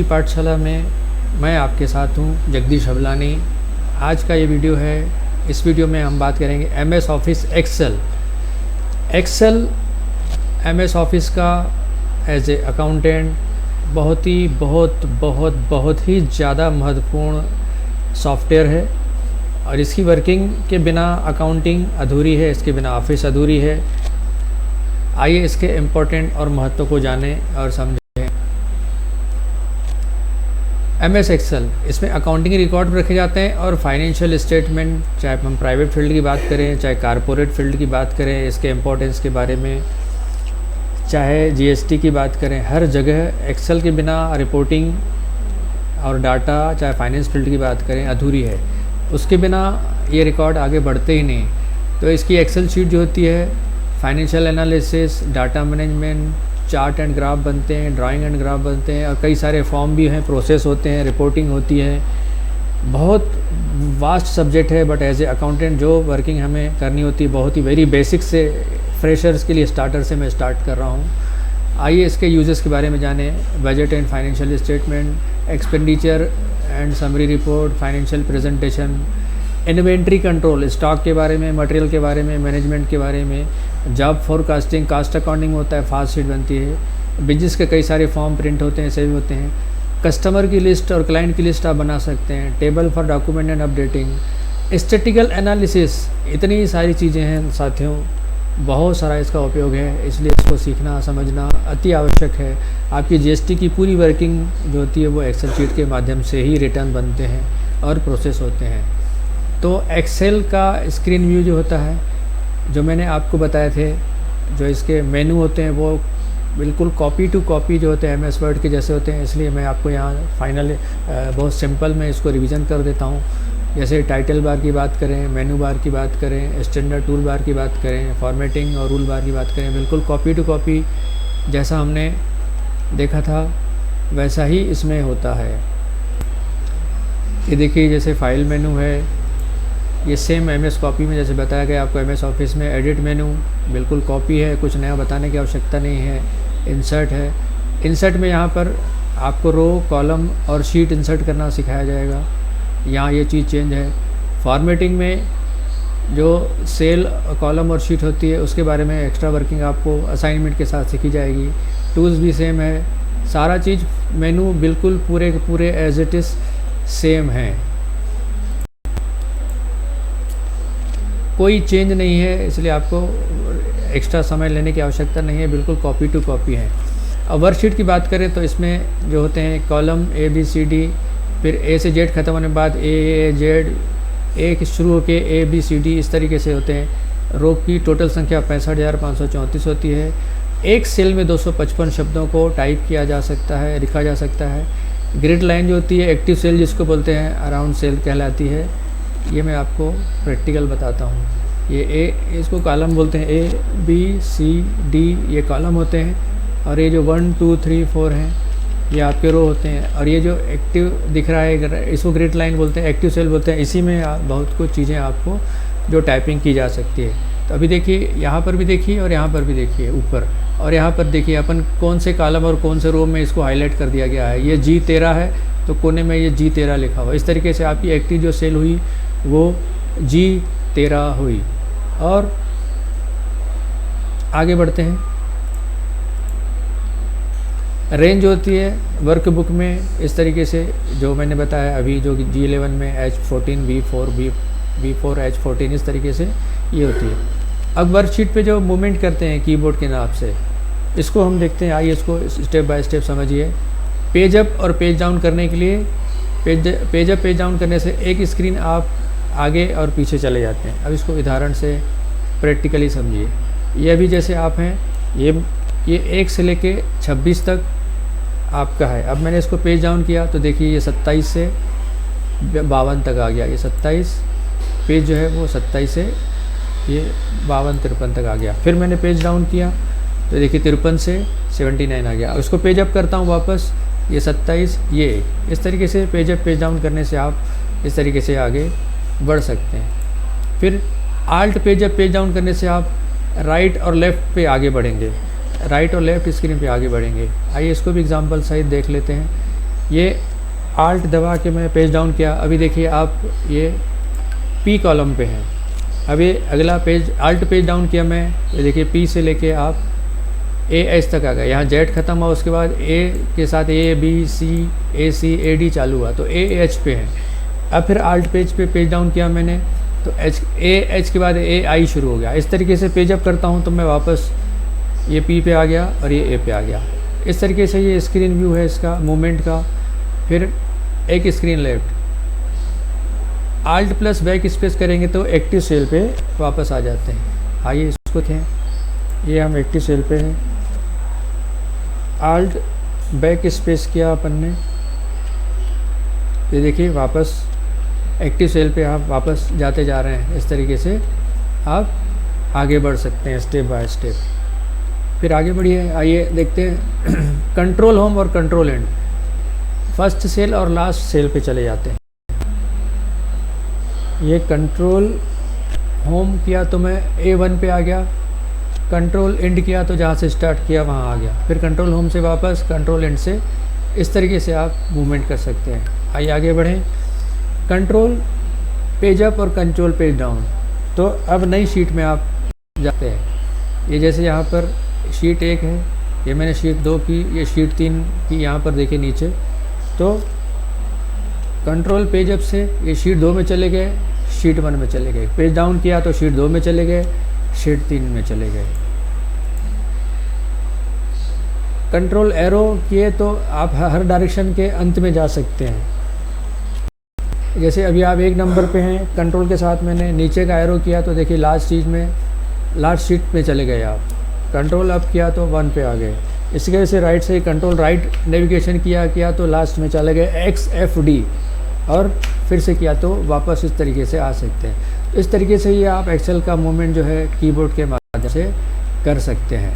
पाठशाला में मैं आपके साथ हूँ जगदीश हवलानी। आज का ये वीडियो है। इस वीडियो में हम बात करेंगे MS office Excel MS office का एज ए अकाउंटेंट बहुत ही ज़्यादा महत्वपूर्ण सॉफ्टवेयर है और इसकी वर्किंग के बिना अकाउंटिंग अधूरी है, इसके बिना ऑफिस अधूरी है। आइए इसके इम्पोर्टेंट और महत्व को जानें और समझें। एमएस एक्सेल, इसमें अकाउंटिंग रिकॉर्ड रखे जाते हैं और फाइनेंशियल स्टेटमेंट, चाहे हम प्राइवेट फील्ड की बात करें चाहे कारपोरेट फील्ड की बात करें, इसके इम्पोर्टेंस के बारे में, चाहे जीएसटी की बात करें, हर जगह एक्सेल के बिना रिपोर्टिंग और डाटा, चाहे फाइनेंस फील्ड की बात करें, अधूरी है। उसके बिना ये रिकॉर्ड आगे बढ़ते ही नहीं। तो इसकी एक्सेल शीट जो होती है, financial analysis, data management, chart and graph बनते हैं, ड्राइंग एंड ग्राफ बनते हैं और कई सारे फॉर्म भी हैं, प्रोसेस होते हैं, रिपोर्टिंग होती है। बहुत वास्ट सब्जेक्ट है, बट एज ए अकाउंटेंट जो वर्किंग हमें करनी होती है, बहुत ही वेरी बेसिक से, फ्रेशर्स के लिए, स्टार्टर से मैं स्टार्ट कर रहा हूँ। आइए इसके यूजेस के बारे में जानें। Budget and financial statement, expenditure and summary report, financial presentation, inventory control, stock के बारे में, मटेरियल के बारे में, मैनेजमेंट के बारे में, जॉब फोरकास्टिंग, कास्ट अकाउंटिंग होता है, फास्ट शीट बनती है, बिजनेस के कई सारे फॉर्म प्रिंट होते हैं, सेव होते हैं, कस्टमर की लिस्ट और क्लाइंट की लिस्ट आप बना सकते हैं, table for document and updating, statistical analysis, इतनी सारी चीज़ें हैं साथियों। बहुत सारा इसका उपयोग है, इसलिए इसको सीखना समझना अति आवश्यक है। आपकी जीएसटी की पूरी वर्किंग जो होती है वो एक्सेल शीट के माध्यम से ही रिटर्न बनते हैं और प्रोसेस होते हैं। तो एक्सेल का स्क्रीन व्यू जो होता है, जो मैंने आपको बताए थे, जो इसके मेनू होते हैं वो बिल्कुल कॉपी टू कॉपी जो होते हैं एमएस वर्ड के जैसे होते हैं। इसलिए मैं आपको यहाँ फाइनल बहुत सिंपल में इसको रिवीजन कर देता हूँ। जैसे टाइटल बार की बात करें, मेनू बार की बात करें, स्टैंडर्ड टूल बार की बात करें, फॉर्मेटिंग और रूल बार की बात करें, बिल्कुल कॉपी टू कॉपी जैसा हमने देखा था वैसा ही इसमें होता है। ये देखिए, जैसे फाइल मेनू है, ये सेम एमएस कॉपी में जैसे बताया गया आपको एमएस ऑफिस में। एडिट मेनू बिल्कुल कॉपी है, कुछ नया बताने की आवश्यकता नहीं है। इंसर्ट है, इंसर्ट में यहाँ पर आपको रो, कॉलम और शीट इंसर्ट करना सिखाया जाएगा। यहाँ ये चीज़ चेंज है। फॉर्मेटिंग में जो सेल, कॉलम और शीट होती है उसके बारे में एक्स्ट्रा वर्किंग आपको असाइनमेंट के साथ सीखी जाएगी। टूल्स भी सेम है, सारा चीज़ मेनू बिल्कुल पूरे के पूरे एज इट इज़ सेम है, कोई चेंज नहीं है। इसलिए आपको एक्स्ट्रा समय लेने की आवश्यकता नहीं है, बिल्कुल कॉपी टू कॉपी है। अब वर्कशीट की बात करें तो इसमें जो होते हैं कॉलम ABCD, फिर A से Z ख़त्म होने के बाद AZ, A शुरू होकर ABCD, इस तरीके से होते हैं। रो की टोटल संख्या 65,534 होती है। एक सेल में 255 शब्दों को टाइप किया जा सकता है, लिखा जा सकता है। ग्रिड लाइन जो होती है, एक्टिव सेल जिसको बोलते हैं, अराउंड सेल कहलाती है। ये मैं आपको प्रैक्टिकल बताता हूँ। ये इसको कॉलम बोलते हैं, ABCD ये कॉलम होते हैं और ये जो 1 2 3 4 हैं ये आपके रो होते हैं। और ये जो एक्टिव दिख रहा है इसको ग्रिड लाइन बोलते हैं, एक्टिव सेल बोलते हैं। इसी में बहुत कुछ चीज़ें आपको जो टाइपिंग की जा सकती है। तो अभी देखिए, यहाँ पर भी देखिए और यहाँ पर भी देखिए ऊपर, और यहाँ पर देखिए अपन कौन से कॉलम और कौन से रो में इसको हाईलाइट कर दिया गया है। ये G13 है तो कोने में ये G13 लिखा हुआ। इस तरीके से आपकी एक्टिव जो सेल हुई वो G13 हुई। और आगे बढ़ते हैं। रेंज होती है वर्कबुक में इस तरीके से जो मैंने बताया अभी, जो G11 में H14, V4 H14 इस तरीके से ये होती है। अब वर्कशीट पे जो मूवमेंट करते हैं कीबोर्ड के नाम से, इसको हम देखते हैं। आइए इसको स्टेप बाय स्टेप समझिए। पेज अप और पेज डाउन करने के लिए, पेज अप पेज डाउन करने से एक स्क्रीन आप आगे और पीछे चले जाते हैं। अब इसको उदाहरण से प्रैक्टिकली समझिए। ये अभी जैसे आप हैं, ये 1 से लेके 26 तक आपका है। अब मैंने इसको पेज डाउन किया तो देखिए ये 27 से 52 तक आ गया। ये 27 पेज जो है वो 27 से ये 52-53 तक आ गया। फिर मैंने पेज डाउन किया तो देखिए 53 से 79 आ गया। उसको पेज अप करता हूँ वापस, ये 27, ये इस तरीके से पेज अप पेज डाउन करने से आप इस तरीके से आगे बढ़ सकते हैं। फिर alt page up page down करने से आप राइट और लेफ़्ट पे आगे बढ़ेंगे, राइट और लेफ़्ट स्क्रीन पे आगे बढ़ेंगे। आइए इसको भी एग्जांपल सहित देख लेते हैं। ये आल्ट दबा के मैं पेज डाउन किया, अभी देखिए आप ये पी कॉलम पे हैं। अभी अगला पेज आल्ट पेज डाउन किया मैं, ये देखिए पी से लेके आप ए एच तक आ गए। यहाँ जेड ख़त्म हुआ, उसके बाद ए के साथ A B C A C A D चालू हुआ, तो ए एच पे है। अब फिर आल्ट पेज पे पेज डाउन किया मैंने, तो एच के बाद ए आई शुरू हो गया। इस तरीके से पेज अप करता हूँ तो मैं वापस ये पी पे आ गया और ये ए पे आ गया। इस तरीके से ये स्क्रीन व्यू है इसका मूवमेंट का। फिर एक screen left, alt plus back space करेंगे तो एक्टिव सेल पे वापस आ जाते हैं। आइए इसको देखें, ये हम एक्टिव सेल पे हैं, आल्ट बैक स्पेस किया अपन ने, ये देखिए वापस एक्टिव सेल पे आप वापस जाते जा रहे हैं। इस तरीके से आप आगे बढ़ सकते हैं स्टेप बाय स्टेप। फिर आगे बढ़िए, आइए देखते हैं कंट्रोल होम और कंट्रोल एंड। फर्स्ट सेल और लास्ट सेल पे चले जाते हैं। ये कंट्रोल होम किया तो मैं A1 पे आ गया, कंट्रोल एंड किया तो जहाँ से स्टार्ट किया वहाँ आ गया। फिर कंट्रोल होम से वापस कंट्रोल एंड से, इस तरीके से आप मूवमेंट कर सकते हैं। आइए आगे बढ़ें, कंट्रोल पेज अप और कंट्रोल पेज डाउन। तो अब नई शीट में आप जाते हैं। ये जैसे यहाँ पर शीट 1 है, ये मैंने शीट 2 की, ये शीट 3 की, यहाँ पर देखिए नीचे। तो कंट्रोल पेज अप से ये शीट 2 में चले गए, शीट 1 में चले गए। पेज डाउन किया तो शीट 2 में चले गए, शीट 3 में चले गए। कंट्रोल एरो किए तो आप हर डायरेक्शन के अंत में जा सकते हैं। जैसे अभी आप 1 नंबर पे हैं, कंट्रोल के साथ मैंने नीचे का एरो किया तो देखिए लास्ट शीट में चले गए आप। कंट्रोल अप किया तो 1 पे आ गए। इसके वजह से राइट से कंट्रोल राइट नेविगेशन किया तो लास्ट में चले गए XFD, और फिर से किया तो वापस इस तरीके से आ सकते हैं। इस तरीके से ये आप एक्सेल का मूवमेंट जो है कीबोर्ड के माध्यम से कर सकते हैं।